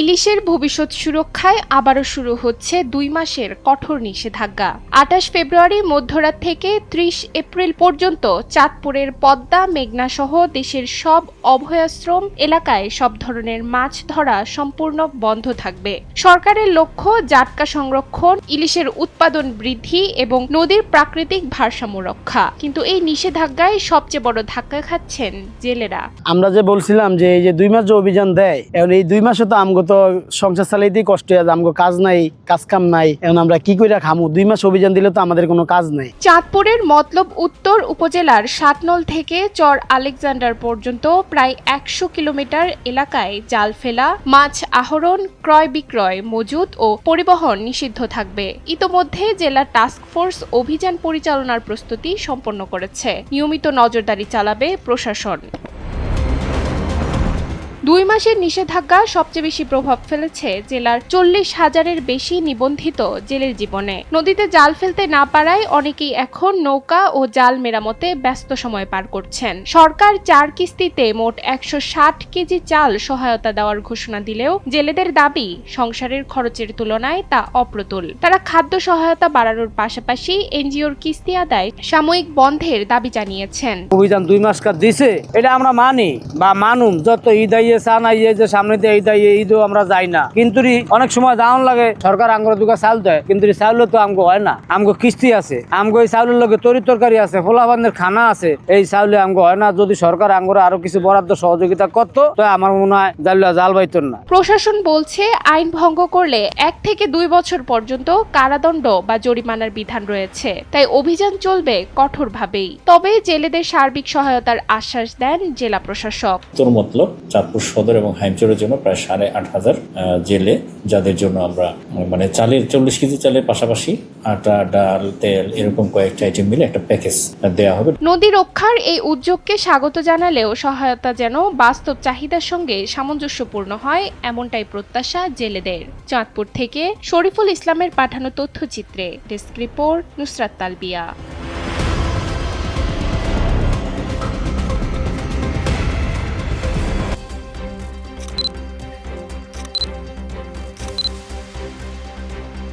ইলিশের ভবিষ্যৎ সুরক্ষায় আবারও শুরু হচ্ছে ২ মাসের কঠোর নিষেধাজ্ঞা। ২৮ ফেব্রুয়ারি মধ্যরাত থেকে ৩০ এপ্রিল পর্যন্ত চাঁদপুরের পদ্মা, মেঘনা সহ দেশের সব অভয়াশ্রম এলাকায় সব ধরনের মাছ ধরা সম্পূর্ণ বন্ধ থাকবে। সরকারের লক্ষ্য জাটকা সংরক্ষণ, ইলিশের উৎপাদন বৃদ্ধি এবং নদীর প্রাকৃতিক ভারসাম্য রক্ষা। কিন্তু এই নিষেধাজ্ঞায় সবচেয়ে বড় ধাক্কা খাচ্ছেন জেলেরা। আমরা যে বলছিলাম যে এই যে ২ মাস যে অভিযান দেয়, এখন এই ২ মাসে তো আমগো তো সংসার চালাইতেই কষ্ট হয়ে যায়, আমগো কাজ নাই, কাজ কাম নাই, এখন আমরা কি করে খামু? ২ মাস অভিযান দিলে তো আমাদের কোনো কাজ নাই। চাঁদপুরের মতলব উত্তর উপজেলার সাতনল থেকে চর আলেকজান্ডার পর্যন্ত প্রায় ১০০ কিলোমিটার এলাকায় জাল ফেলা, মাছ আহরণ, ক্রয় বিক্রয়, মজুত ও পরিবহন নিষিদ্ধ থাকবে। ইতোমধ্যে জেলা টাস্কফোর্স অভিযান পরিচালনার প্রস্তুতি সম্পন্ন করেছে। নিয়মিত নজরদারি চালাবে প্রশাসন। ২ মাসের নিষেধাজ্ঞা সবচেয়ে বেশি প্রভাব ফেলেছে জেলার ৪০,০০০-এর বেশি নিবন্ধিত জেলের জীবনে। নদীতে জাল ফেলতে না পারায় অনেকেই এখন নৌকা ও জাল মেরামতে ব্যস্ত সময় পার করছেন। সরকার ৪ কিস্তিতে মোট ১৬০ কেজি চাল সহায়তা দেওয়ার ঘোষণা দিলেও জেলেদের দাবি সংসারের খরচের তুলনায় তা অপ্রতুল। তারা খাদ্য সহায়তা বাড়ানোর পাশাপাশি এনজিওর কিস্তি আদায় সাময়িক বন্ধের দাবি জানিয়েছেন। অভিযান ২ মাস কাজ দিছে, এটা আমরা মানি বা মানুম। যত ঈদ যে সামনে দিয়ে ঈদও আমরা যাই না, কিন্তু অনেক সময় দাম লাগে। সরকার আঙ্গুর দুকা চাল দেয়, কিন্তু চাউল তো আমগো হয় না। আমগো কিস্তি আছে, আমগো এই চাউলের লগে তরি তরকারি আছে, ফোলাবানের খানা আছে, এই চাউলে আমগো হয় না। যদি সরকার আঙ্গুরে আরো কিছু বরাদ্দ সহযোগিতা করতো তো আমার মনে হয় জাল বাইতেন না। প্রশাসন বলছে আইন ভঙ্গ করলে ১ থেকে ২ বছর পর্যন্ত কারাদণ্ড বা জরিমানার বিধান রয়েছে, তাই অভিযান চলবে কঠোরভাবেই। তবে জেলেদের সার্বিক সহায়তার আশ্বাস দেন জেলা প্রশাসক। মতলব চাঁদপুর সদর এবং হাইমচরের জন্য প্রায় ৮,৫০০ জেলে, যাদের জন্য আমরা মানে চালের ৪০ কেজি চালের পাশাপাশি আটা, ডাল, তেল এরকম কয়েকটা আইটেম মিলে একটা প্যাকেজ দেওয়া হবে। নদী রক্ষার এই উদ্যোগকে স্বাগত জানালেও সহায়তা যেন বাস্তব চাহিদার সঙ্গে সামঞ্জস্যপূর্ণ হয়, এমনটাই প্রত্যাশা জেলেদের। চাঁদপুর থেকে শরীফুল ইসলামের পাঠানো তথ্যচিত্রে ডেস্ক রিপোর্ট, নুসরাত তালবিয়া।